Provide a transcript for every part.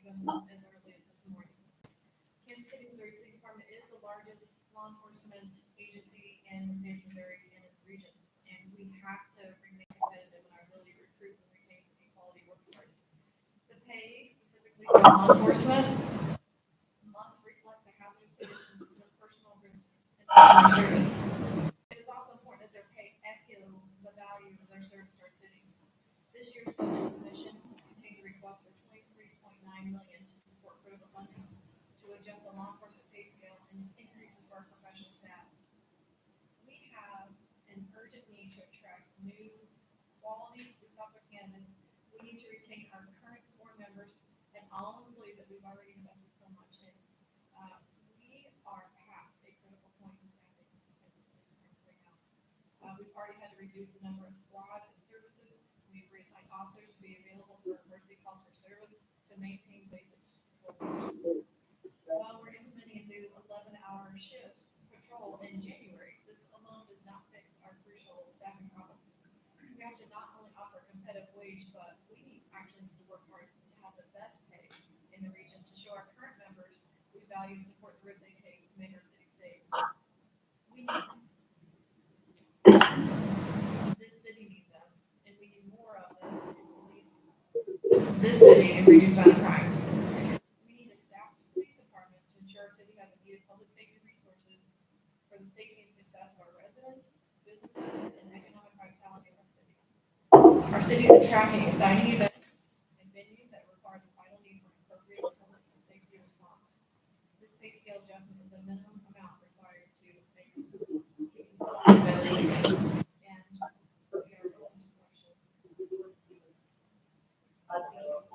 even as early as this morning. Kansas City, Missouri Police Department is the largest law enforcement agency in the state of Missouri and in the region, and we have to remain competitive in our ability to recruit and retain a quality workforce. The pay specifically for law enforcement must reflect the hazardous conditions and the personal risk involved in their service. It is also important that their pay echo the value of their service to our city. This year's budget submission contains a request for $23.9 million to support critical funding to adjust the law enforcement pay scale and increases for our professional staff. We have an urgent need to attract new quality police officer candidates. We need to retain our current sworn members and all employees that we've already invested so much in. We are past a critical point in staffing at this police department right now. We've already had to reduce the number of squads and services. We've reassigned officers to be available for emergency calls for service to maintain basic functions. While we're implementing a new 11-hour shift patrol in January, this alone does not fix our crucial staffing problem. We have to not only offer a competitive wage, but we need actually to work hard to have the best pay in the region to show our current members we value and support the risks they take to make our city safe. We need them. This city needs them, and we need more of them to police this city and reduce violent crime. We need a staffed police department to ensure our city has the needed public safety resources for the safety and success of our residents, businesses, and economic vitality of our city. Our city is attracting exciting events and venues that require the vital need for appropriate public safety response. This pay scale adjustment is the minimum amount required to make cases competitive and we are open to questions. Background.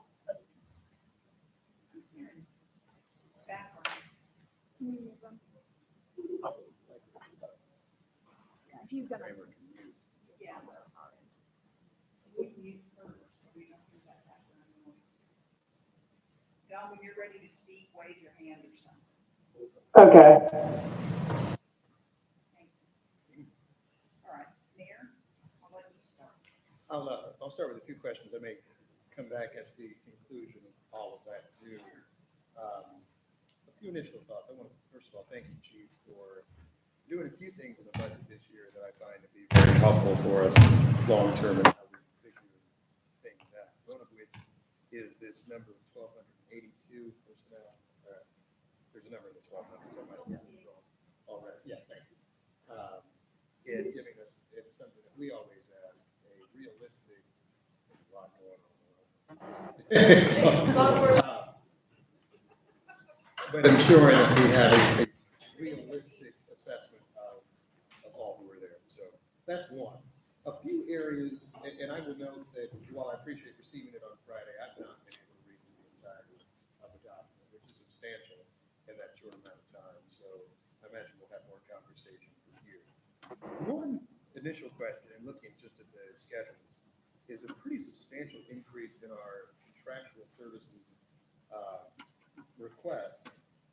If he's gonna. Yeah. We mute first, so we don't do that background noise. Don, when you're ready to speak, wave your hand or something. Okay. Thank you. All right, Mayor, I'll let you start. I'll start with a few questions. I may come back at the conclusion of all of that too. A few initial thoughts. I want to, first of all, thank you, Chief, for doing a few things in the budget this year that I find to be very helpful for us long-term and how we figure things out. One of which is this number of 1,282 personnel. There's a number in the 1,200. So I might have it wrong already. Yes, thank you. And giving us something that we always ask, a realistic, there's a lot going on. But ensuring that we have a realistic assessment of all who are there. So that's one. A few areas, and I will note that while I appreciate receiving it on Friday, I've not been able to read through the entirety of the document, which is substantial in that short amount of time. So I imagine we'll have more conversation from here. One initial question, and looking just at the schedules, is a pretty substantial increase in our contractual services request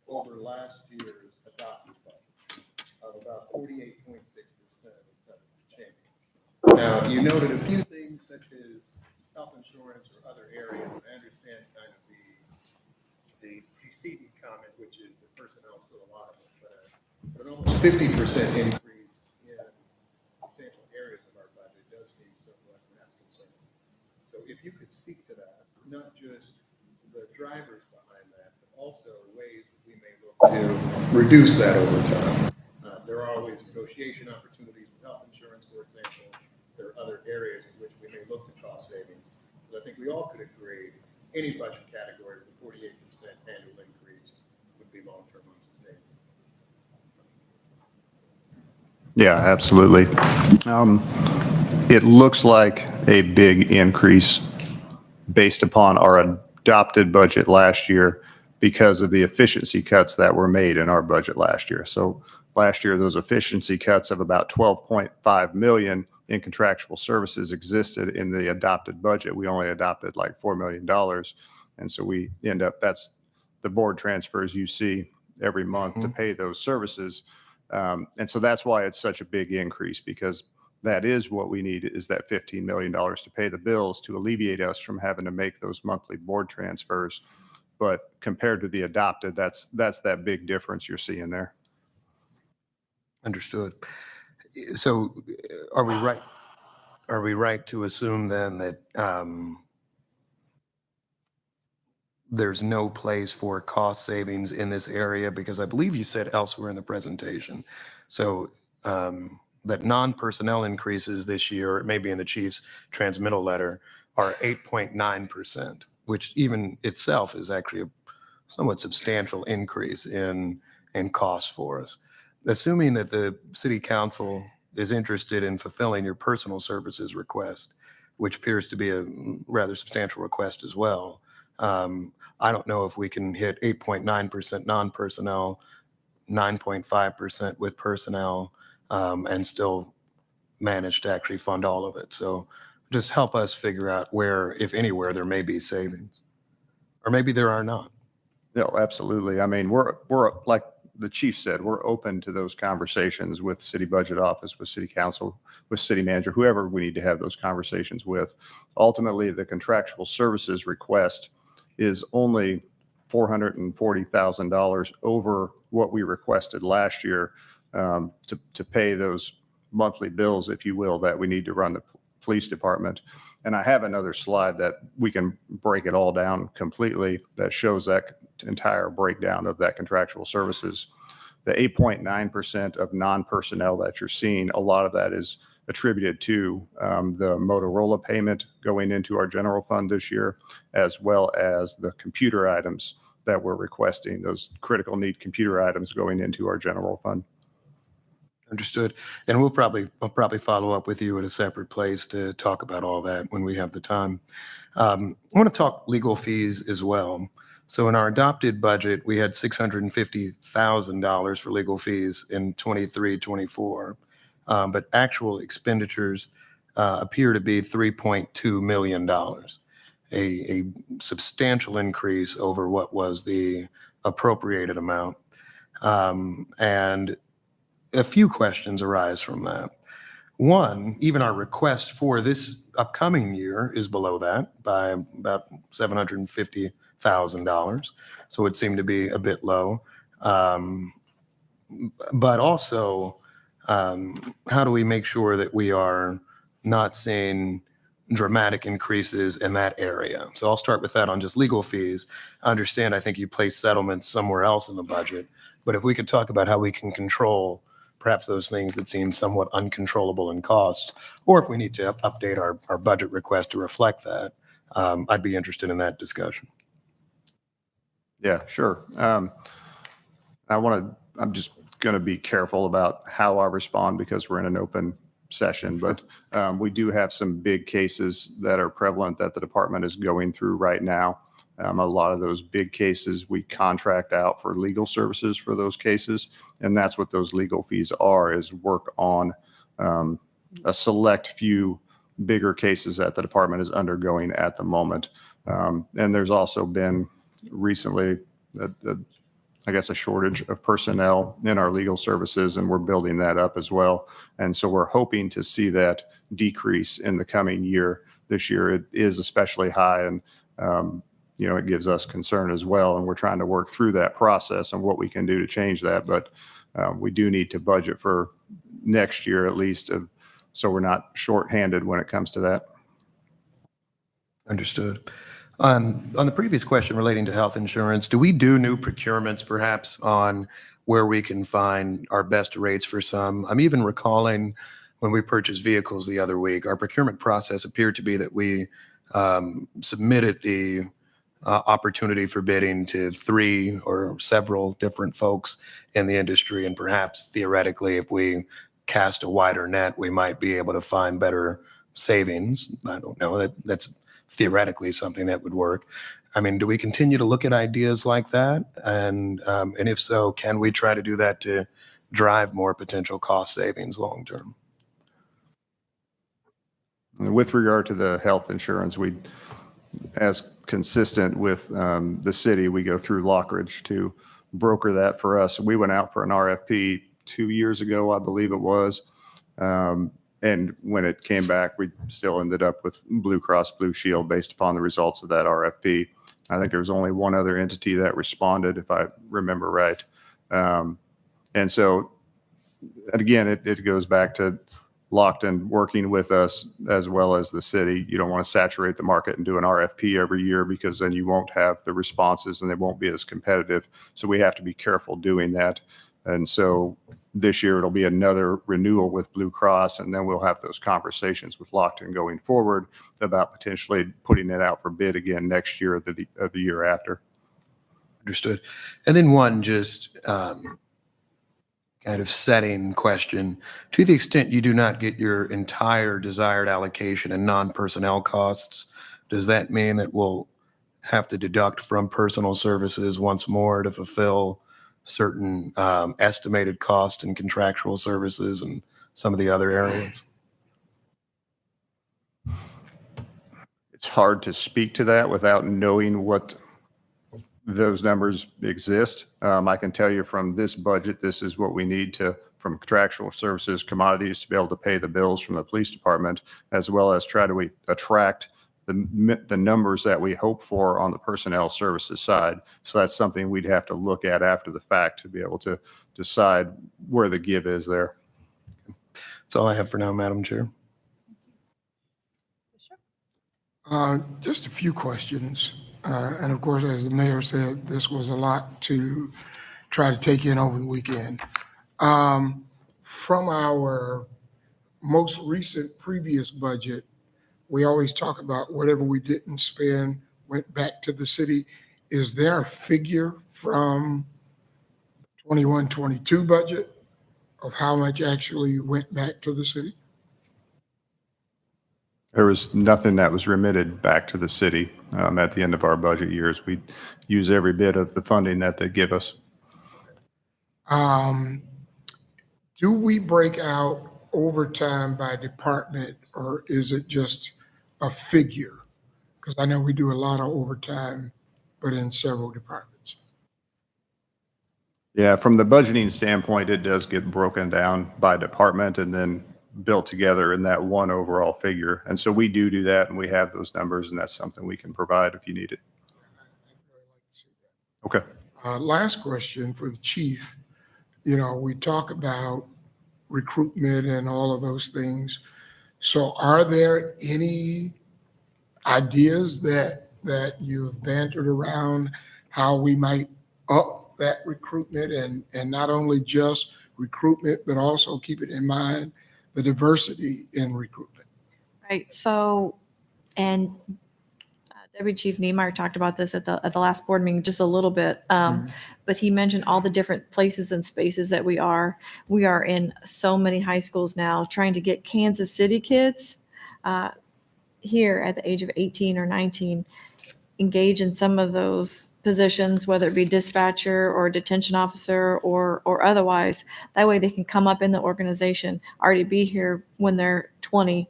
over last year's adopted budget of about 48.6% of change. Now, you noted a few things such as health insurance or other areas, and I understand kind of the preceding comment, which is the personnel is still alive, but an almost 50% increase in substantial areas of our budget does seem somewhat perhaps concerning. So if you could speak to that, not just the drivers behind that, but also ways that we may look to reduce that over time. There are always negotiation opportunities with health insurance, for example. There are other areas in which we may look to cost savings. But I think we all could agree any budget category with a 48% annual increase would be long-term unsustainable. Yeah, absolutely. It looks like a big increase based upon our adopted budget last year because of the efficiency cuts that were made in our budget last year. So last year, those efficiency cuts of about $12.5 million in contractual services existed in the adopted budget. We only adopted like $4 million. And so we end up, that's the board transfers you see every month to pay those services. And so that's why it's such a big increase, because that is what we need, is that $15 million to pay the bills to alleviate us from having to make those monthly board transfers. But compared to the adopted, that's that big difference you're seeing there. Understood. So are we right? Are we right to assume then that there's no place for cost savings in this area? Because I believe you said elsewhere in the presentation. So that non-personnel increases this year, maybe in the chief's transmittal letter, are 8.9%, which even itself is actually a somewhat substantial increase in costs for us. Assuming that the city council is interested in fulfilling your personal services request, which appears to be a rather substantial request as well, I don't know if we can hit 8.9% non-personnel, 9.5% with personnel, and still manage to actually fund all of it. So just help us figure out where, if anywhere, there may be savings, or maybe there are not. No, absolutely. I mean, we're like the chief said, we're open to those conversations with city budget office, with city council, with city manager, whoever we need to have those conversations with. Ultimately, the contractual services request is only $440,000 over what we requested last year to pay those monthly bills, if you will, that we need to run the police department. And I have another slide that we can break it all down completely that shows that entire breakdown of that contractual services. The 8.9% of non-personnel that you're seeing, a lot of that is attributed to the Motorola payment going into our general fund this year, as well as the computer items that we're requesting, those critical need computer items going into our general fund. Understood. And I'll probably follow up with you at a separate place to talk about all that when we have the time. I want to talk legal fees as well. So in our adopted budget, we had $650,000 for legal fees in 23-24, but actual expenditures appear to be $3.2 million, a substantial increase over what was the appropriated amount. And a few questions arise from that. One, even our request for this upcoming year is below that by about $750,000. So it seemed to be a bit low. But also, how do we make sure that we are not seeing dramatic increases in that area? So I'll start with that on just legal fees. I understand, I think you place settlements somewhere else in the budget, but if we could talk about how we can control perhaps those things that seem somewhat uncontrollable in cost, or if we need to update our budget request to reflect that, I'd be interested in that discussion. Yeah, sure. I'm just going to be careful about how I respond because we're in an open session, but we do have some big cases that are prevalent that the department is going through right now. A lot of those big cases, we contract out for legal services for those cases. And that's what those legal fees are, is work on a select few bigger cases that the department is undergoing at the moment. And there's also been recently, I guess, a shortage of personnel in our legal services, and we're building that up as well. And so we're hoping to see that decrease in the coming year. This year, it is especially high, and it gives us concern as well, and we're trying to work through that process and what we can do to change that. But we do need to budget for next year at least, so we're not shorthanded when it comes to that. Understood. On the previous question relating to health insurance, do we do new procurements perhaps on where we can find our best rates for some? I'm even recalling when we purchased vehicles the other week, our procurement process appeared to be that we submitted the opportunity for bidding to 3 or several different folks in the industry. And perhaps theoretically, if we cast a wider net, we might be able to find better savings. I don't know. That's theoretically something that would work. I mean, do we continue to look at ideas like that? And if so, can we try to do that to drive more potential cost savings long term? With regard to the health insurance, as consistent with the city, we go through Lockridge to broker that for us. We went out for an RFP 2 years ago, I believe it was. And when it came back, we still ended up with Blue Cross Blue Shield based upon the results of that RFP. I think there was only one other entity that responded, if I remember right. And so, and again, it goes back to Lockton working with us as well as the city. You don't want to saturate the market and do an RFP every year, because then you won't have the responses and they won't be as competitive. So we have to be careful doing that. And so this year it'll be another renewal with Blue Cross, and then we'll have those conversations with Lockton going forward about potentially putting it out for bid again next year or the year after. Understood. And then one just kind of setting question. To the extent you do not get your entire desired allocation in non-personnel costs, does that mean that we'll have to deduct from personal services once more to fulfill certain estimated cost and contractual services and some of the other areas? It's hard to speak to that without knowing what those numbers exist. I can tell you from this budget, this is what we need from contractual services, commodities, to be able to pay the bills from the police department, as well as try to attract the numbers that we hope for on the personnel services side. So that's something we'd have to look at after the fact to be able to decide where the give is there. That's all I have for now, Madam Chair. Just a few questions. And of course, as the mayor said, this was a lot to try to take in over the weekend. From our most recent previous budget, we always talk about whatever we didn't spend went back to the city. Is there a figure from 21-22 budget of how much actually went back to the city? There was nothing that was remitted back to the city at the end of our budget years. We use every bit of the funding that they give us. Do we break out overtime by department, or is it just a figure? Because I know we do a lot of overtime, but in several departments. Yeah, from the budgeting standpoint, it does get broken down by department and then built together in that one overall figure. And so we do that, and we have those numbers, and that's something we can provide if you need it. Okay. Last question for the chief. You know, we talk about recruitment and all of those things. So are there any ideas that you've bantered around how we might up that recruitment and not only just recruitment, but also keep it in mind the diversity in recruitment? Right. So, and Deputy Chief Niemeyer talked about this at the last board meeting just a little bit. But he mentioned all the different places and spaces that we are. We are in so many high schools now, trying to get Kansas City kids here at the age of 18 or 19 engage in some of those positions, whether it be dispatcher or detention officer or otherwise. That way they can come up in the organization, already be here when they're 20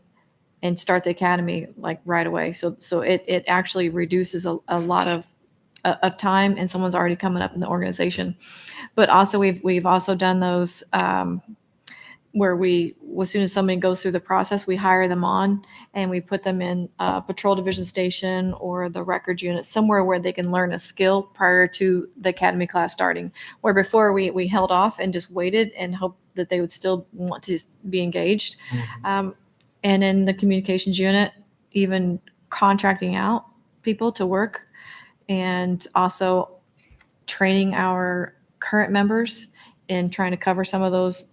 and start the academy like right away. So it actually reduces a lot of time, and someone's already coming up in the organization. But also we've also done those where as soon as somebody goes through the process, we hire them on and we put them in a patrol division station or the records unit, somewhere where they can learn a skill prior to the academy class starting. Where before we held off and just waited and hoped that they would still want to be engaged. And in the communications unit, even contracting out people to work, and also training our current members and trying to cover some of those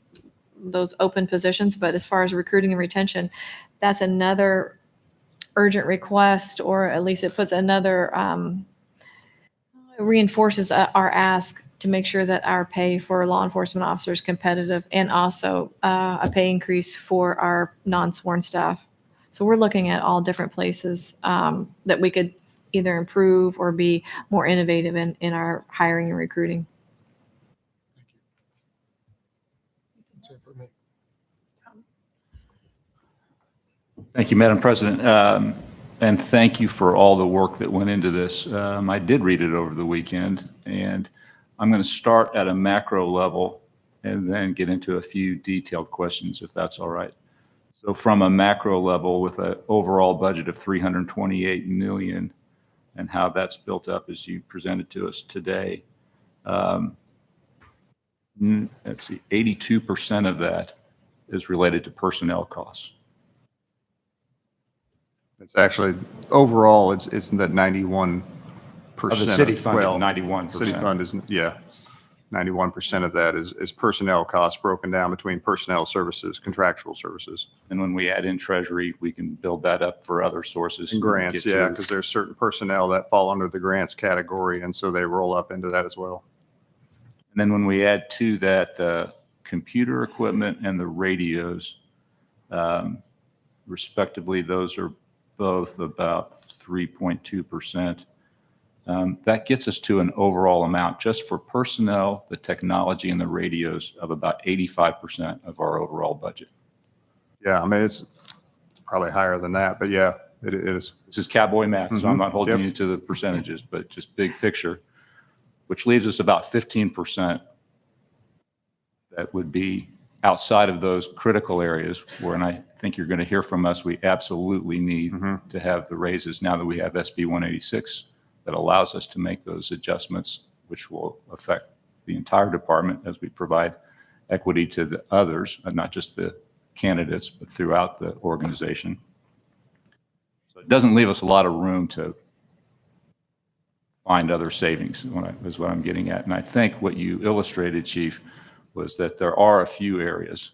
open positions. But as far as recruiting and retention, that's another urgent request, or at least it puts another, reinforces our ask to make sure that our pay for law enforcement officers is competitive, and also a pay increase for our non-sworn staff. So we're looking at all different places that we could either improve or be more innovative in our hiring and recruiting. That's it for me. Thank you, Madam President. And thank you for all the work that went into this. I did read it over the weekend, and I'm going to start at a macro level and then get into a few detailed questions, if that's all right. So from a macro level, with an overall budget of $328 million, and how that's built up as you presented to us today, let's see, 82% of that is related to personnel costs. It's actually, overall, it's that 91%. Of the city fund, well, 91%. City fund is, yeah, 91% of that is personnel costs broken down between personnel services, contractual services. And when we add in treasury, we can build that up for other sources. And grants, get to- yeah, because there's certain personnel that fall under the grants category, and so they roll up into that as well. And then when we add to that, the computer equipment and the radios, respectively, those are both about 3.2%. That gets us to an overall amount just for personnel, the technology, and the radios of about 85% of our overall budget. Yeah, I mean, it's probably higher than that, but yeah, it is. This is cowboy math, so I'm not holding Yep. you to the percentages, but just big picture, which leaves us about 15% that would be outside of those critical areas where, and I think you're going to hear from us, we absolutely need to have the raises now that we have SB 186 that allows us to make those adjustments, which will affect the entire department as we provide equity to the others, not just the candidates, but throughout the organization. So it doesn't leave us a lot of room to find other savings, is what I'm getting at. And I think what you illustrated, Chief, was that there are a few areas.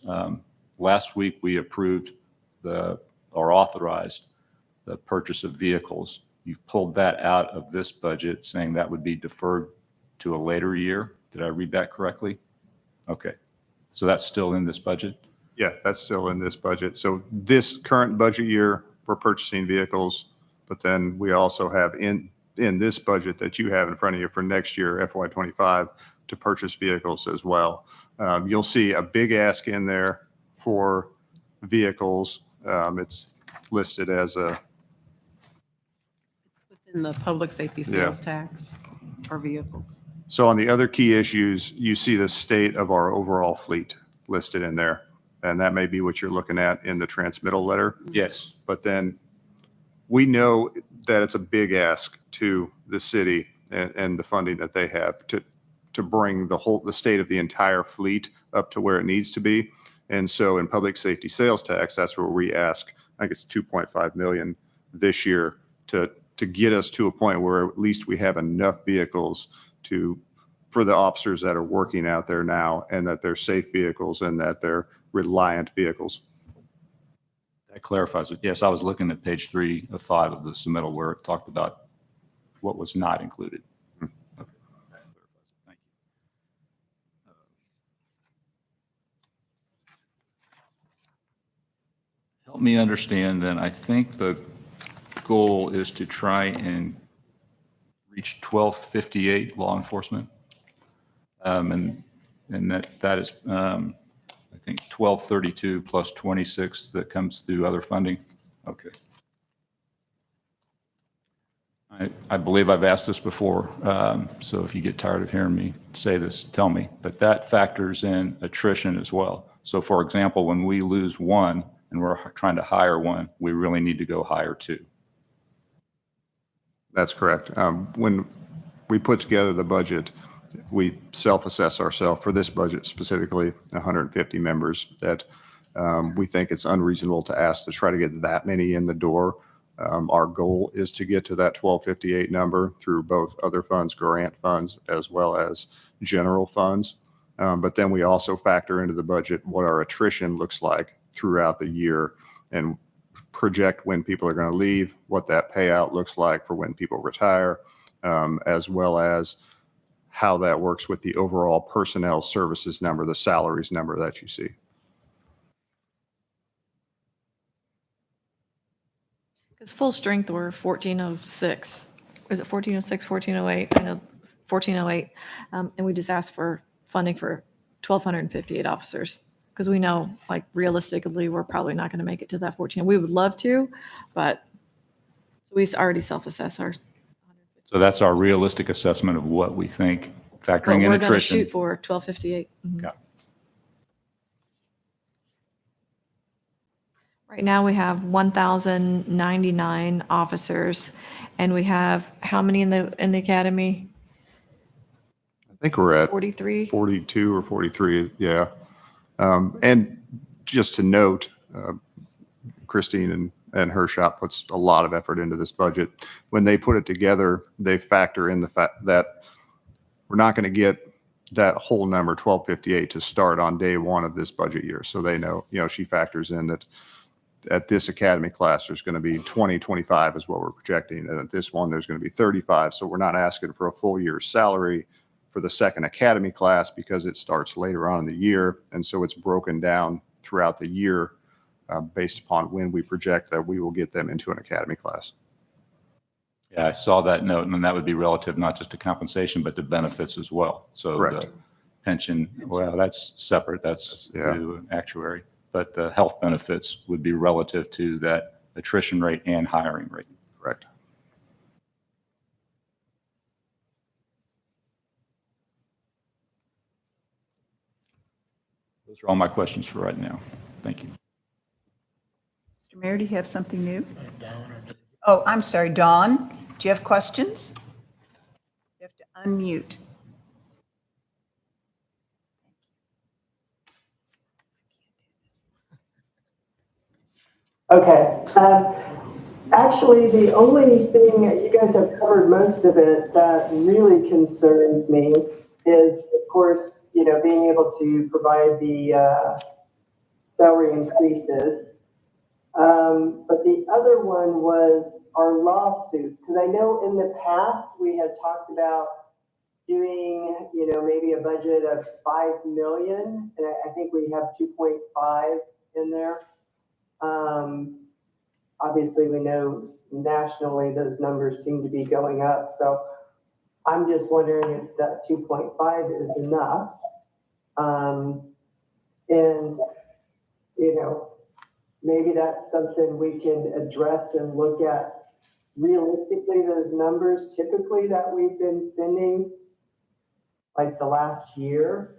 Last week, we approved or authorized the purchase of vehicles. You've pulled that out of this budget, saying that would be deferred to a later year. Did I read that correctly? Okay. So that's still in this budget? Yeah, that's still in this budget. So this current budget year, we're purchasing vehicles, but then we also have in this budget that you have in front of you for next year, FY25, to purchase vehicles as well. You'll see a big ask in there for vehicles. It's listed as a, In the public safety sales tax for vehicles. so on the other key issues, you see the state of our overall fleet listed in there. And that may be what you're looking at in the transmittal letter. Yes. But then we know that it's a big ask to the city and the funding that they have to bring the state of the entire fleet up to where it needs to be. And so in public safety sales tax, that's where we ask, I think it's 2.5 million this year to get us to a point where at least we have enough vehicles for the officers that are working out there now, and that they're safe vehicles and that they're reliant vehicles. That clarifies it. Yes, I was looking at page 3 of 5 of the submittal where it talked about what was not included. Okay. That clarifies it. Thank you. Help me understand then. I think the goal is to try and reach 1258 law enforcement. And that is, I think 1232 plus 26 that comes through other funding. Okay. I believe I've asked this before, so if you get tired of hearing me say this, tell me. But that factors in attrition as well. So for example, when we lose one and we're trying to hire one, we really need to go hire two. That's correct. When we put together the budget, we self-assess ourselves for this budget, specifically 150 members, that we think it's unreasonable to ask to try to get that many in the door. Our goal is to get to that 1258 number through both other funds, grant funds, as well as general funds. But then we also factor into the budget what our attrition looks like throughout the year and project when people are going to leave, what that payout looks like for when people retire, as well as how that works with the overall personnel services number, the salaries number that you see. Because full strength, we're 1406. Is it 1406, 1408? I know 1408. And we just asked for funding for 1,258 officers. Because we know, like, realistically, we're probably not going to make it to that 14. We would love to, but so we already self-assess our. So that's our realistic assessment of what we think, But factoring in we're going to attrition. shoot for 1258. Yeah. Right now, we have 1,099 officers, and we have how many in the academy? I think we're at 43? 42 or 43, yeah. And just to note, Christine and her shop puts a lot of effort into this budget. When they put it together, they factor in the fact that we're not going to get that whole number, 1258, to start on day one of this budget year. So they know, she factors in that at this academy class, there's going to be 20, 25 is what we're projecting. And at this one, there's going to be 35. So we're not asking for a full year's salary for the second academy class because it starts later on in the year. And so it's broken down throughout the year based upon when we project that we will get them into an academy class. Yeah, I saw that note, and that would be relative not just to compensation, but to benefits as well. So Correct. the pension, well, that's separate, that's Yeah. through actuary. But the health benefits would be relative to that attrition rate and hiring rate. Correct. Those are all my questions for right now. Thank you. Mr. Mayor, do you have something new? Oh, I'm sorry, Dawn, do you have questions? You have to unmute. Okay. Actually, the only thing, you guys have covered most of it, that really concerns me is, of course, being able to provide the salary increases. But the other one was our lawsuits, because I know in the past we had talked about doing, maybe a budget of 5 million, and I think we have 2.5 in there. Obviously, we know nationally those numbers seem to be going up. So I'm just wondering if that 2.5 is enough. And, maybe that's something we can address and look at realistically, those numbers typically that we've been spending like the last year.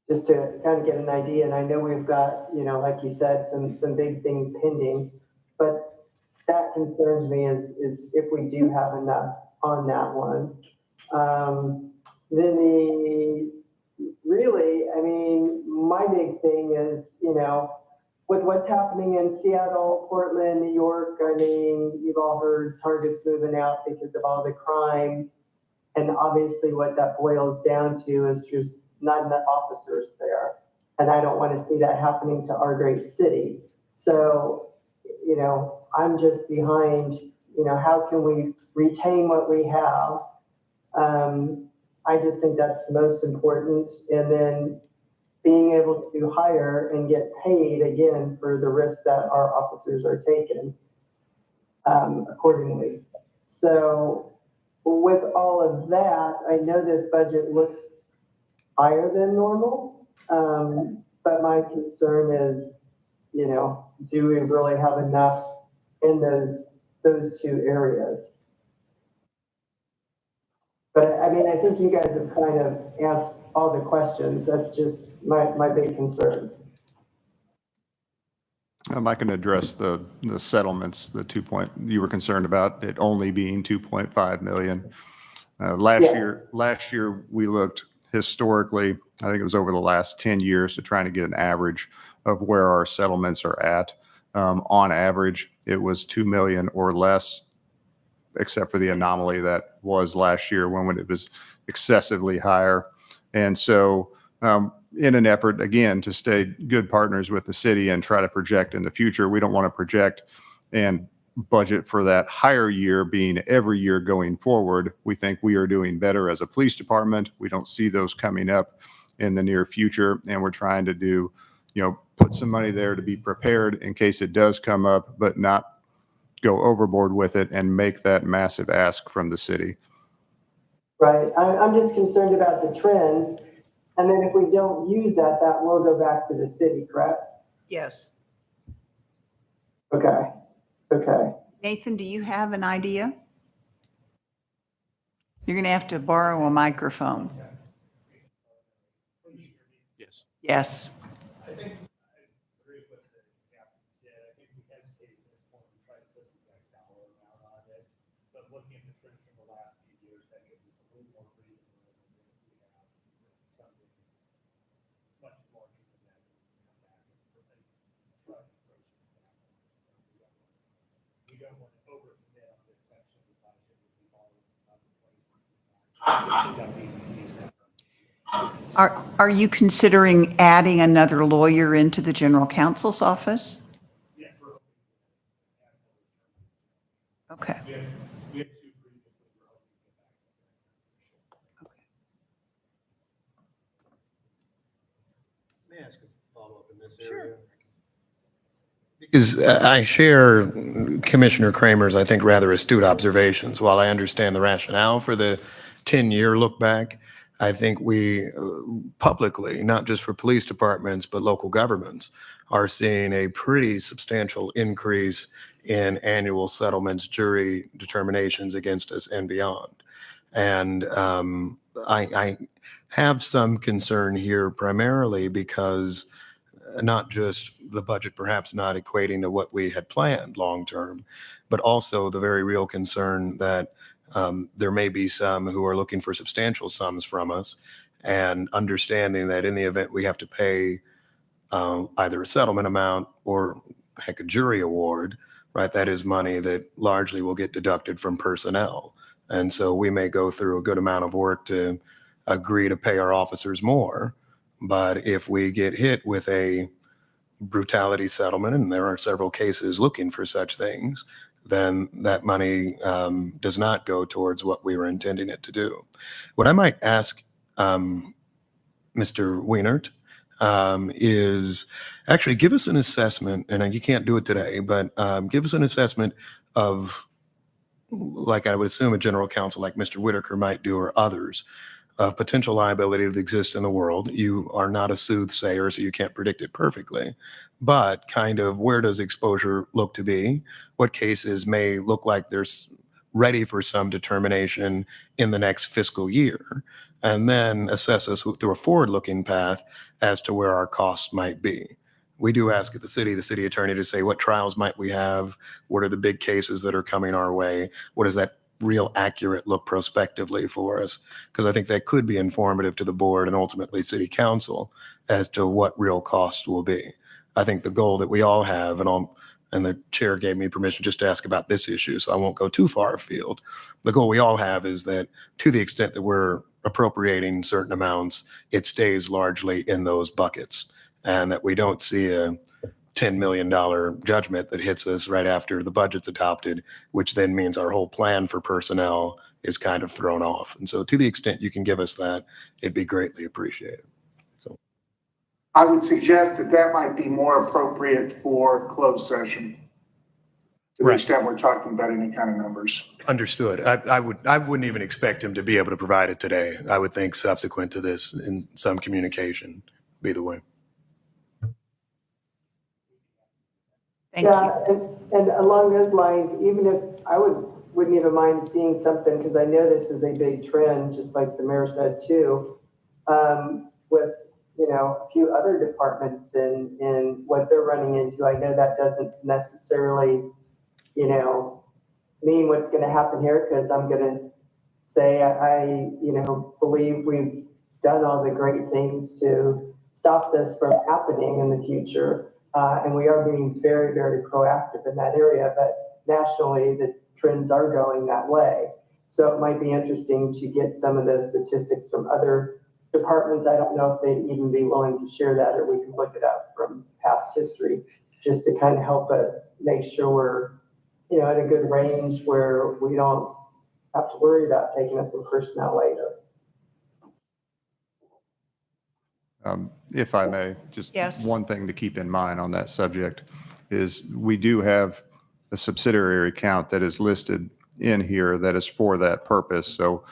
Just to kind of get an idea. And I know we've got, like you said, some big things pending, but that concerns me is if we do have enough on that one. Then my big thing is, with what's happening in Seattle, Portland, New York, you've all heard Target's moving out because of all the crime. And obviously what that boils down to is just not enough officers there. And I don't want to see that happening to our great city. So, I'm just behind, how can we retain what we have? I just think that's the most important. And then being able to hire and get paid again for the risks that our officers are taking accordingly. So with all of that, I know this budget looks higher than normal. But my concern is, do we really have enough in those two areas? But I think you guys have kind of asked all the questions. That's just my big concerns. I can address the settlements, you were concerned about it only being 2.5 million. Last year we looked historically, I think it was over the last 10 years, to trying to get an average of where our settlements are at. On average, it was 2 million or less, except for the anomaly that was last year when it was excessively higher. And so in an effort, again, to stay good partners with the city and try to project in the future, we don't want to project and budget for that higher year being every year going forward. We think we are doing better as a police department. We don't see those coming up in the near future. And we're trying to do, put some money there to be prepared in case it does come up, but not go overboard with it and make that massive ask from the city. Right. I'm just concerned about the trends. And then if we don't use that will go back to the city, correct? Yes. Okay. Nathan, do you have an idea? You're going to have to borrow a microphone. Yes. Yes. I think I but looking at the trends from the last few years, that gives us a little more breathing room. And then if we have something much larger than that, we come back and try to approach it that way. We don't want to overcommit on this section of the budget if we've already other places. We don't need to use that. Are you considering adding another lawyer into the general counsel's office? Yes, we're hoping. Okay. We have two previously. We're hoping to get back. May I ask a follow-up in this area? Because I share Commissioner Kramer's, I think, rather astute observations. While I understand the rationale for the 10-year look back, I think we publicly, not just for police departments, but local governments, are seeing a pretty substantial increase in annual settlements, jury determinations against us and beyond. And I have some concern here primarily because not just the budget perhaps not equating to what we had planned long-term, but also the very real concern that there may be some who are looking for substantial sums from us, and understanding that in the event we have to pay either a settlement amount or heck, a jury award, right? That is money that largely will get deducted from personnel. And so we may go through a good amount of work to agree to pay our officers more. But if we get hit with a brutality settlement, and there are several cases looking for such things, then that money does not go towards what we were intending it to do. What I might ask Mr. Wienert is actually give us an assessment, and you can't do it today, but give us an assessment of, like I would assume a general counsel like Mr. Whitaker might do, or others, of potential liability that exists in the world. You are not a soothsayer, so you can't predict it perfectly, but kind of where does exposure look to be? What cases may look like they're ready for some determination in the next fiscal year? And then assess us through a forward-looking path as to where our costs might be. We do ask the city attorney to say, what trials might we have? What are the big cases that are coming our way? What does that real accurate look prospectively for us? Because I think that could be informative to the board and ultimately city council as to what real costs will be. I think the goal that we all have, and the chair gave me permission just to ask about this issue, so I won't go too far afield. The goal we all have is that to the extent that we're appropriating certain amounts, it stays largely in those buckets, and that we don't see a $10 million judgment that hits us right after the budget's adopted, which then means our whole plan for personnel is kind of thrown off. And so to the extent you can give us that, it'd be greatly appreciated. So I would suggest that that might be more appropriate for closed session. To the Right. extent we're talking about any kind of numbers. understood. I wouldn't even expect him to be able to provide it today. I would think subsequent to this in some communication, be the way. Thank you. Yeah, and along those lines, even if, wouldn't even mind seeing something, because I know this is a big trend, just like the mayor said too, with, a few other departments and what they're running into. I know that doesn't necessarily, mean what's gonna happen here, because I'm gonna say I believe we've done all the great things to stop this from happening in the future. And we are being very, very proactive in that area, but nationally, the trends are going that way. So it might be interesting to get some of the statistics from other departments. I don't know if they'd even be willing to share that, or we can look it up from past history, just to kind of help us make sure we're, at a good range where we don't have to worry about taking up the personnel later. If I may, just Yes. one thing to keep in mind on that subject is we do have a subsidiary account that is listed in here that is for that purpose. So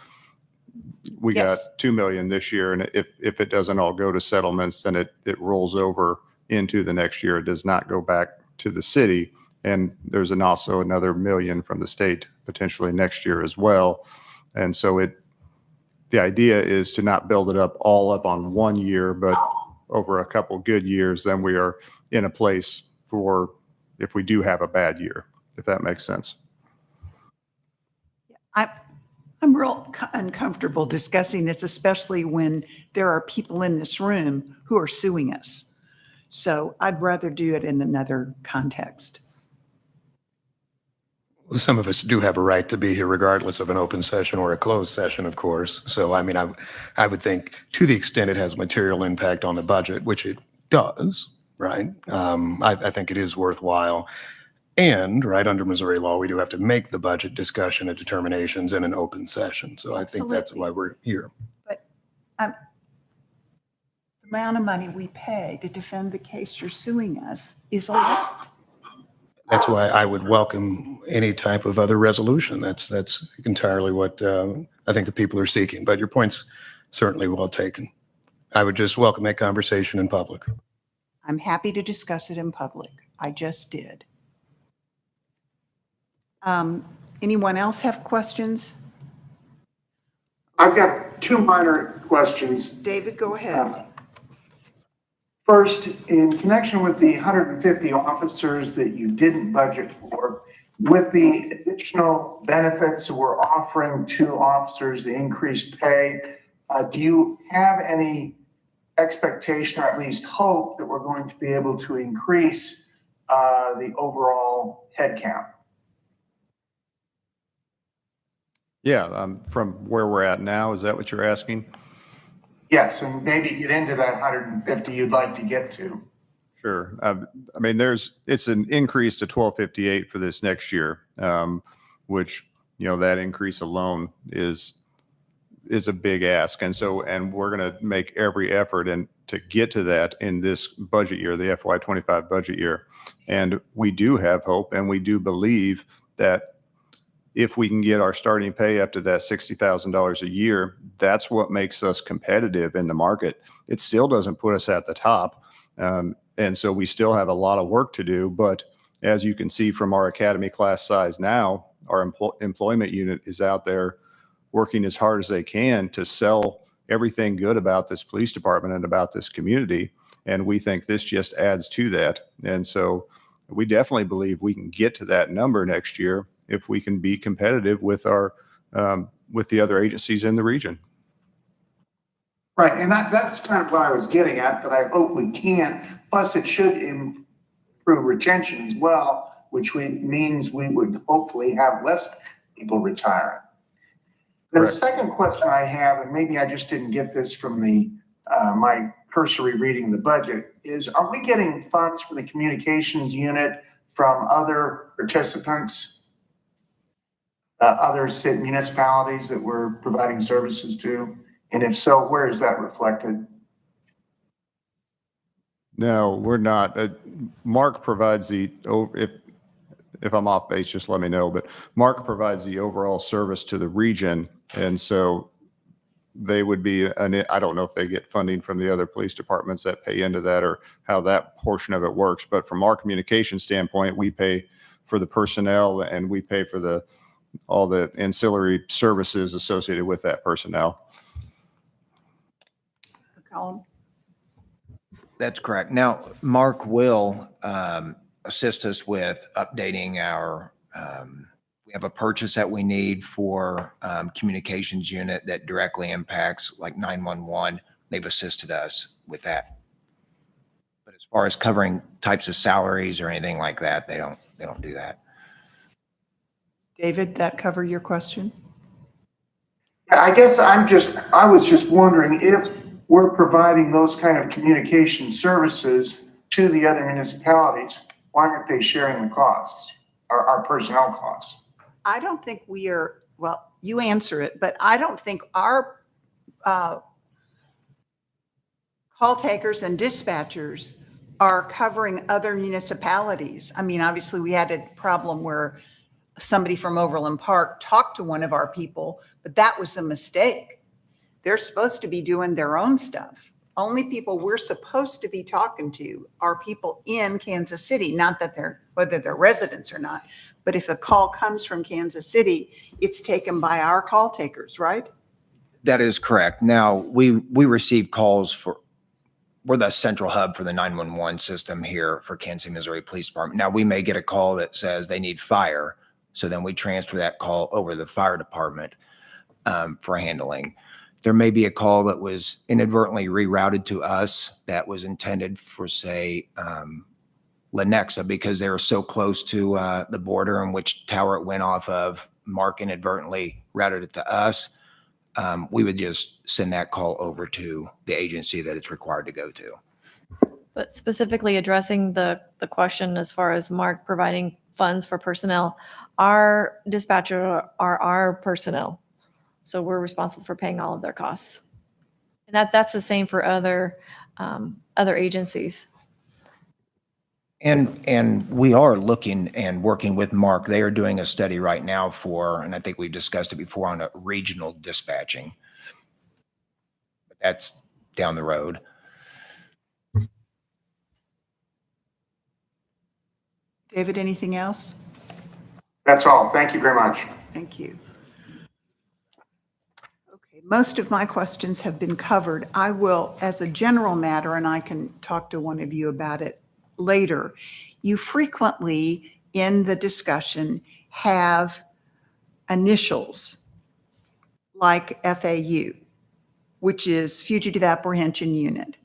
we got Yes. 2 million this year, and if it doesn't all go to settlements, then it rolls over into the next year. It does not go back to the city. And there's also another million from the state potentially next year as well. And so the idea is to not build it all up on one year, but over a couple good years, then we are in a place for if we do have a bad year, if that makes sense. I'm real uncomfortable discussing this, especially when there are people in this room who are suing us. So I'd rather do it in another context. Some of us do have a right to be here regardless of an open session or a closed session, of course. So, I mean, I would think to the extent it has material impact on the budget, which it does, right? I think it is worthwhile. And, right, under Missouri law, we do have to make the budget discussion and determinations in an open session. So I think that's why we're here. But the amount of money we pay to defend the case you're suing us is a lot. That's why I would welcome any type of other resolution. That's entirely what I think the people are seeking. But your point's certainly well taken. I would just welcome that conversation in public. I'm happy to discuss it in public. I just did. Anyone else have questions? I've got two minor questions. David, go ahead. First, in connection with the 150 officers that you didn't budget for, with the additional benefits we're offering to officers, the increased pay, do you have any expectation or at least hope that we're going to be able to increase the overall headcount? Yeah, from where we're at now, is that what you're asking? Yes, and maybe get into that 150 you'd like to get to. Sure. I mean, it's an increase to 1258 for this next year, which, that increase alone is a big ask. And we're going to make every effort to get to that in this budget year, the FY25 budget year. And we do have hope, and we do believe that if we can get our starting pay up to that $60,000 a year, that's what makes us competitive in the market. It still doesn't put us at the top. And so we still have a lot of work to do. But as you can see from our academy class size now, our employment unit is out there working as hard as they can to sell everything good about this police department and about this community. And we think this just adds to that. And so we definitely believe we can get to that number next year if we can be competitive with with the other agencies in the region. Right, and that's kind of what I was getting at, that I hope we can. Plus, it should improve retention as well, which means we would hopefully have less people retiring. The second question I have, and maybe I just didn't get this from my cursory reading of the budget, is are we getting funds for the communications unit from other participants? Other state municipalities that we're providing services to? And if so, where is that reflected? No, we're not. Mark provides if I'm off base, just let me know. But Mark provides the overall service to the region. And so they would be, I don't know if they get funding from the other police departments that pay into that or how that portion of it works. But from our communication standpoint, we pay for the personnel and we pay for all the ancillary services associated with that personnel. Colin? That's correct. Now, Mark will assist us with updating our, we have a purchase that we need for communications unit that directly impacts like 911. They've assisted us with that. But as far as covering types of salaries or anything like that, they don't do that. David, that cover your question? I guess I was just wondering if we're providing those kind of communication services to the other municipalities, why aren't they sharing the costs, our personnel costs? I don't think we are, well, you answer it, but I don't think our call takers and dispatchers are covering other municipalities. I mean, obviously we had a problem where somebody from Overland Park talked to one of our people, but that was a mistake. They're supposed to be doing their own stuff. Only people we're supposed to be talking to are people in Kansas City, not that whether they're residents or not. But if a call comes from Kansas City, it's taken by our call takers, right? That is correct. Now, we receive calls we're the central hub for the 911 system here for Kansas City, Missouri Police Department. Now, we may get a call that says they need fire. So then we transfer that call over to the fire department for handling. There may be a call that was inadvertently rerouted to us that was intended for, say, Lenexa, because they were so close to the border in which tower it went off of. Mark inadvertently routed it to us. We would just send that call over to the agency that it's required to go to. But specifically addressing the question as far as Mark providing funds for personnel, our dispatcher are our personnel. So we're responsible for paying all of their costs. And that's the same for other agencies. And we are looking and working with Mark. They are doing a study right now for, and I think we've discussed it before, on a regional dispatching. But that's down the road. David, anything else? That's all. Thank you very much. Thank you. Okay, most of my questions have been covered. I will, as a general matter, and I can talk to one of you about it later, you frequently in the discussion have initials like FAU, which is Fugitive Apprehension Unit,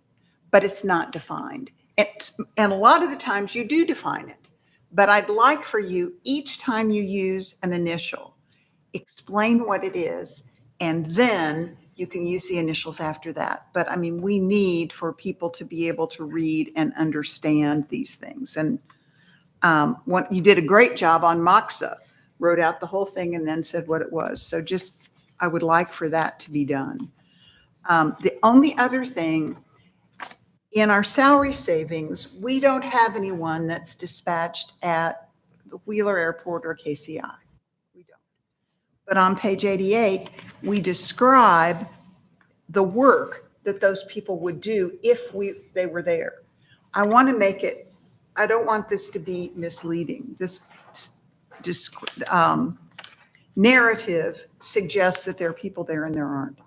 but it's not defined. And a lot of the times you do define it, but I'd like for you, each time you use an initial, explain what it is, and then you can use the initials after that. But I mean, we need for people to be able to read and understand these things. And you did a great job on Moxa, wrote out the whole thing and then said what it was. So just, I would like for that to be done. The only other thing, in our salary savings, we don't have anyone that's dispatched at the Wheeler Airport or KCI. We don't. But on page 88, we describe the work that those people would do if they were there. I want to make it, I don't want this to be misleading. This narrative suggests that there are people there and there aren't.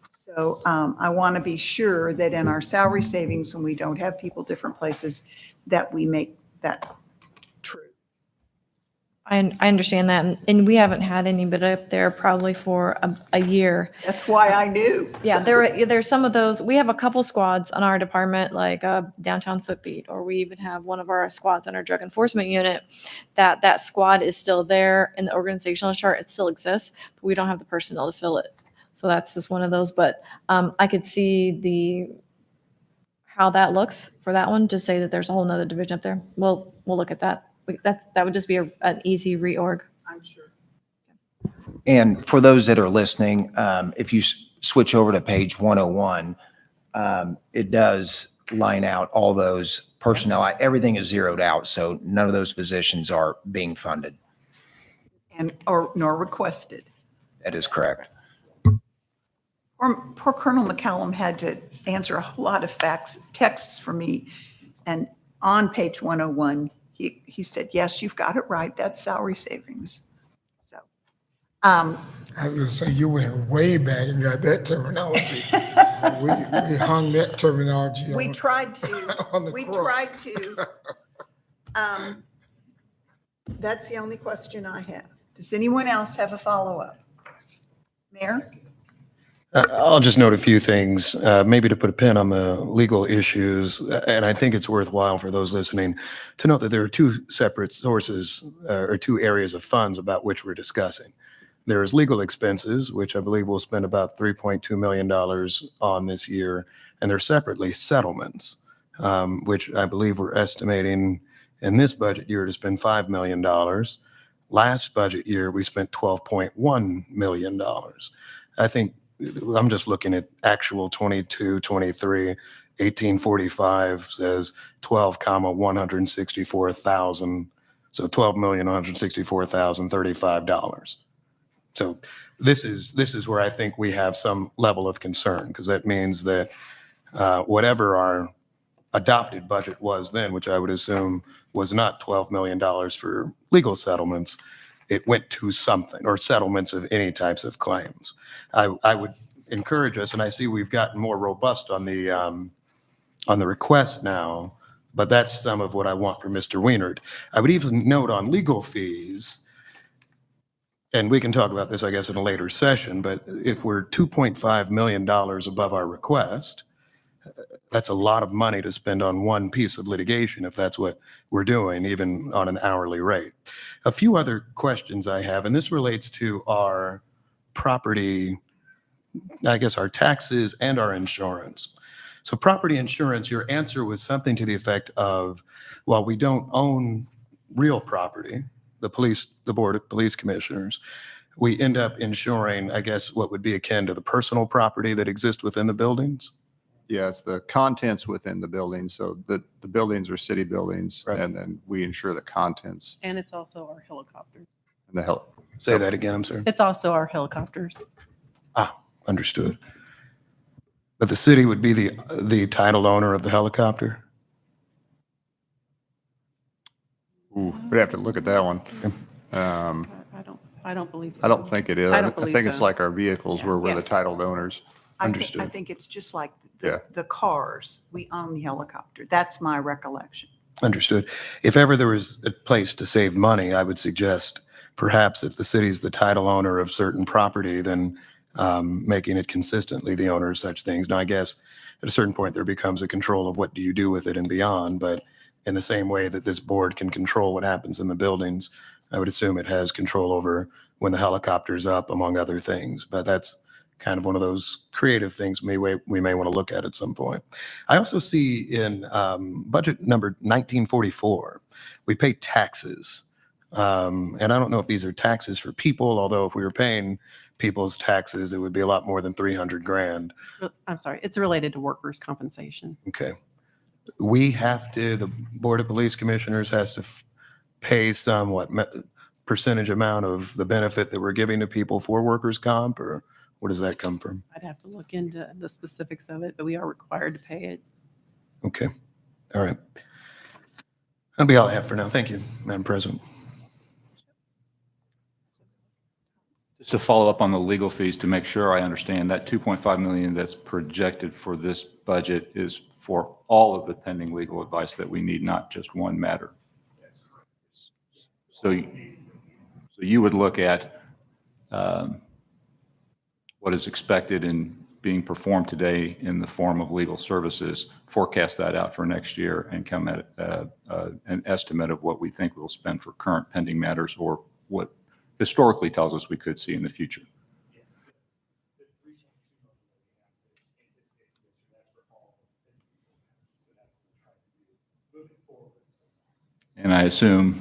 So I want to be sure that in our salary savings, when we don't have people different places, that we make that true. I understand that. And we haven't had anybody up there probably for a year. That's why I knew. Yeah, there's some of those. We have a couple squads on our department, like Downtown Footbeat, or we even have one of our squads on our drug enforcement unit. That squad is still there in the organizational chart. It still exists, but we don't have the personnel to fill it. So that's just one of those. But I could see how that looks for that one. Just say that there's a whole nother division up there. We'll look at that. That would just be an easy reorg. I'm sure. And for those that are listening, if you switch over to page 101, it does line out all those personnel. Yes. Everything is zeroed out, so none of those positions are being funded. Nor requested. That is correct. Poor Colonel McCallum had to answer a whole lot of texts for me. And on page 101, he said, yes, you've got it right. That's salary savings. So, I was going to say, you went way back and got that terminology. we hung that terminology we on, tried to. on the We cross. tried to. That's the only question I have. Does anyone else have a follow-up? Mayor? I'll just note a few things, maybe to put a pin on the legal issues. And I think it's worthwhile for those listening to note that there are two separate sources or two areas of funds about which we're discussing. There's legal expenses, which I believe we'll spend about $3.2 million on this year. And there's separately settlements, which I believe we're estimating in this budget year to spend $5 million. Last budget year, we spent $12.1 million. I think I'm just looking at actual 22, 23, 1845 says 12,164,000. So $12,164,035. So this is where I think we have some level of concern, because that means that whatever our adopted budget was then, which I would assume was not $12 million for legal settlements, it went to something, or settlements of any types of claims. I would encourage us, and I see we've gotten more robust on the request now, but that's some of what I want from Mr. Wienert. I would even note on legal fees, and we can talk about this, I guess, in a later session, but if we're $2.5 million above our request, that's a lot of money to spend on one piece of litigation if that's what we're doing, even on an hourly rate. A few other questions I have, and this relates to our property, I guess our taxes and our insurance. So property insurance, your answer was something to the effect of, well, we don't own real property, the Board of Police Commissioners, we end up insuring, I guess, what would be akin to the personal property that exists within the buildings? Yeah, it's the contents within the building. So the buildings are city buildings, Right. and then we insure the contents And it's also our helicopters. and the hell. Say that again, I'm sorry. It's also our helicopters. Understood. But the city would be the title owner of the helicopter? Ooh, we'd have to look at that one. I don't believe so. I don't think it is. I don't I believe think it's so. like our vehicles where we're the Yes. titled owners. I Understood. think it's just like Yeah. the cars. We own the helicopter. That's my recollection. Understood. If ever there was a place to save money, I would suggest perhaps if the city's the title owner of certain property, then making it consistently the owner of such things. Now, I guess at a certain point, there becomes a control of what do you do with it and beyond. But in the same way that this board can control what happens in the buildings, I would assume it has control over when the helicopter's up, among other things. But that's kind of one of those creative things we may want to look at some point. I also see in budget number 1944, we pay taxes. And I don't know if these are taxes for people, although if we were paying people's taxes, it would be a lot more than 300 grand. I'm sorry, it's related to workers' compensation. Okay. We have to, the Board of Police Commissioners has to pay some, percentage amount of the benefit that we're giving to people for workers' comp, or where does that come from? I'd have to look into the specifics of it, but we are required to pay it. Okay. All right. That'll be all I have for now. Thank you, Madam President. Just to follow up on the legal fees to make sure I understand, that 2.5 million that's projected for this budget is for all of the pending legal advice that we need, not just one matter. So you would look at what is expected in being performed today in the form of legal services, forecast that out for next year, and come at an estimate of what we think we'll spend for current pending matters or what historically tells us we could see in the future. And I assume,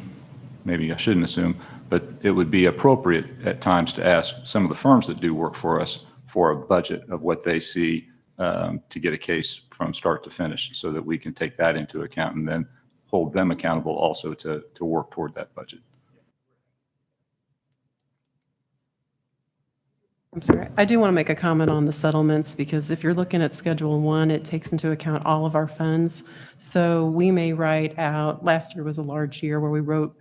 maybe I shouldn't assume, but it would be appropriate at times to ask some of the firms that do work for us for a budget of what they see to get a case from start to finish, so that we can take that into account and then hold them accountable also to work toward that budget. I'm sorry, I do want to make a comment on the settlements, because if you're looking at Schedule 1, it takes into account all of our funds. So we may write out, last year was a large year where we wrote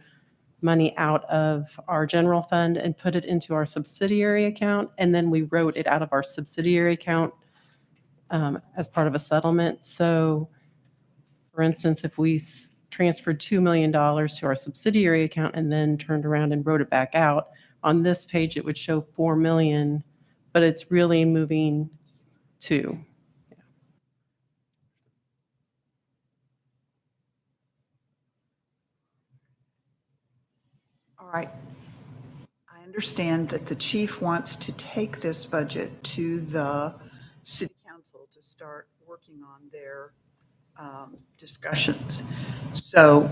money out of our general fund and put it into our subsidiary account, and then we wrote it out of our subsidiary account as part of a settlement. So for instance, if we transferred $2 million to our subsidiary account and then turned around and wrote it back out, on this page, it would show 4 million, but it's really moving to. All right. I understand that the chief wants to take this budget to the city council to start working on their discussions. So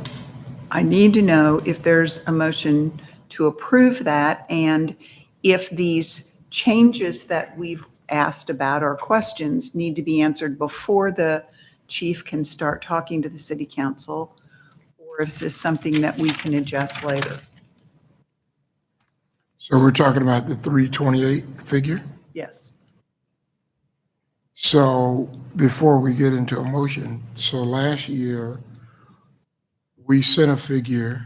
I need to know if there's a motion to approve that, and if these changes that we've asked about or questions need to be answered before the chief can start talking to the city council, or is this something that we can adjust later? So we're talking about the 328 figure? Yes. So before we get into a motion, so last year, we sent a figure,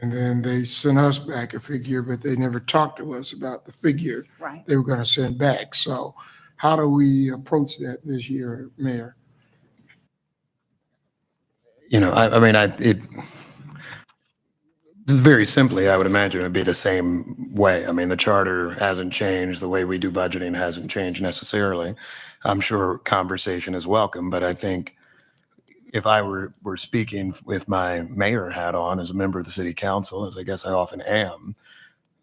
and then they sent us back a figure, but they never talked to us about the figure Right. they were going to send back. So how do we approach that this year, Mayor? You know, I mean, very simply, I would imagine it would be the same way. I mean, the charter hasn't changed. The way we do budgeting hasn't changed necessarily. I'm sure conversation is welcome, but I think if I were speaking with my mayor hat on as a member of the city council, as I guess I often am,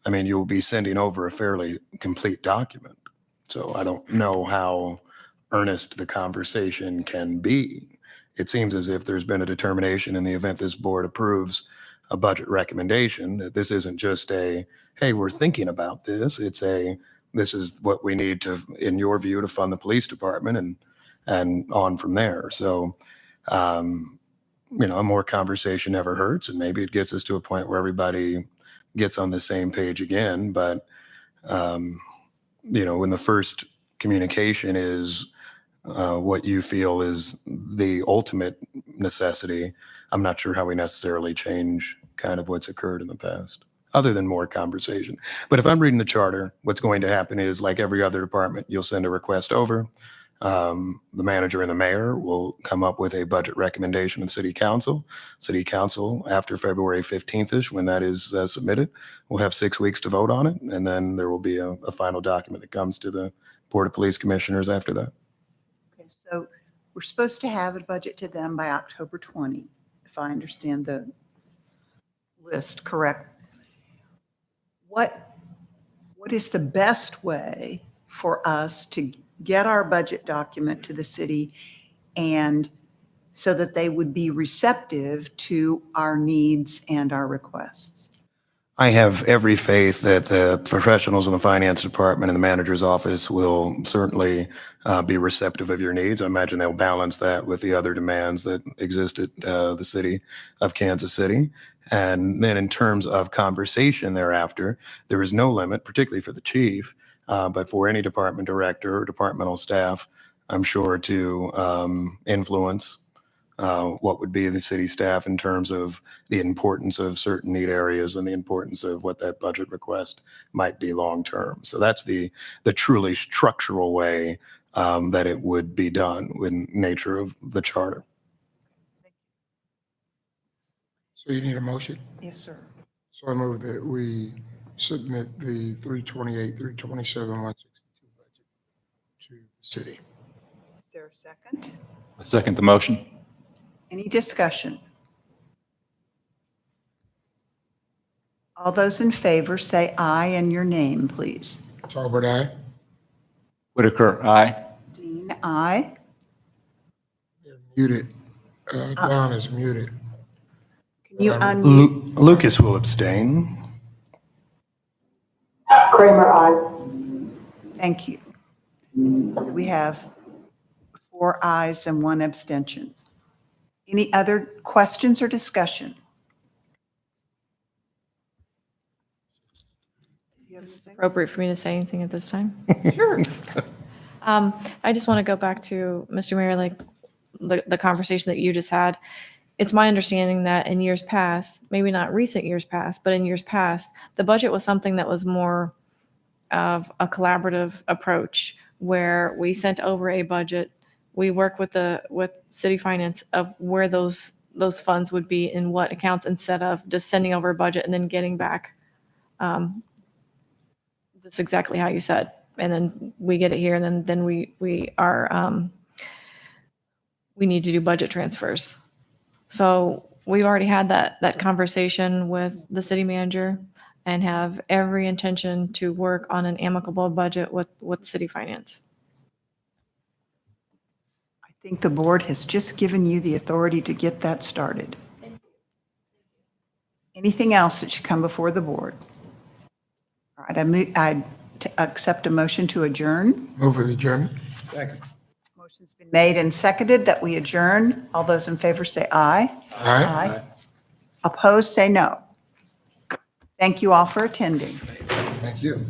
I mean, you'll be sending over a fairly complete document. So I don't know how earnest the conversation can be. It seems as if there's been a determination in the event this board approves a budget recommendation, that this isn't just a, hey, we're thinking about this. It's a, this is what we need to, in your view, to fund the police department and on from there. So, you know, more conversation never hurts, and maybe it gets us to a point where everybody gets on the same page again. But, you know, when the first communication is what you feel is the ultimate necessity, I'm not sure how we necessarily change kind of what's occurred in the past, other than more conversation. But if I'm reading the charter, what's going to happen is, like every other department, you'll send a request over. The manager and the mayor will come up with a budget recommendation to the city council. City council, after February 15th-ish, when that is submitted, will have 6 weeks to vote on it. And then there will be a final document that comes to the Board of Police Commissioners after that. Okay, so we're supposed to have a budget to them by October 20, if I understand the list correct. What is the best way for us to get our budget document to the city, and so that they would be receptive to our needs and our requests? I have every faith that the professionals in the finance department and the manager's office will certainly be receptive of your needs. I imagine they'll balance that with the other demands that exist at the city of Kansas City. And then in terms of conversation thereafter, there is no limit, particularly for the chief, but for any department director or departmental staff, I'm sure, to influence what would be the city staff in terms of the importance of certain need areas and the importance of what that budget request might be long-term. So that's the truly structural way that it would be done in nature of the charter. So you need a motion? Yes, sir. So I move that we submit the 328, 327, 162 budget to the city. Is there a second? I second the motion. Any discussion? All those in favor say aye and your name, please. Talbot, aye? Whitaker, aye. Dean, aye. They're muted. Don is muted. Can you unmute? Lucas will abstain. Kramer, aye. Thank you. So we have 4 ayes and 1 abstention. Any other questions or discussion? Appropriate for me to say anything at this time? Sure. I just want to go back to, Mr. Mayor, like the conversation that you just had. It's my understanding that in years past, maybe not recent years past, but in years past, the budget was something that was more of a collaborative approach, where we sent over a budget, we work with city finance of where those funds would be in what accounts, instead of just sending over a budget and then getting back. That's exactly how you said. And then we get it here, and then we need to do budget transfers. So we've already had that conversation with the city manager, and have every intention to work on an amicable budget with city finance. I think the board has just given you the authority to get that started. Anything else that should come before the board? All right, I accept a motion to adjourn. Move for the adjournment. Second. Motion's been made and seconded that we adjourn. All those in favor say aye. Aye. Opposed, say no. Thank you all for attending. Thank you.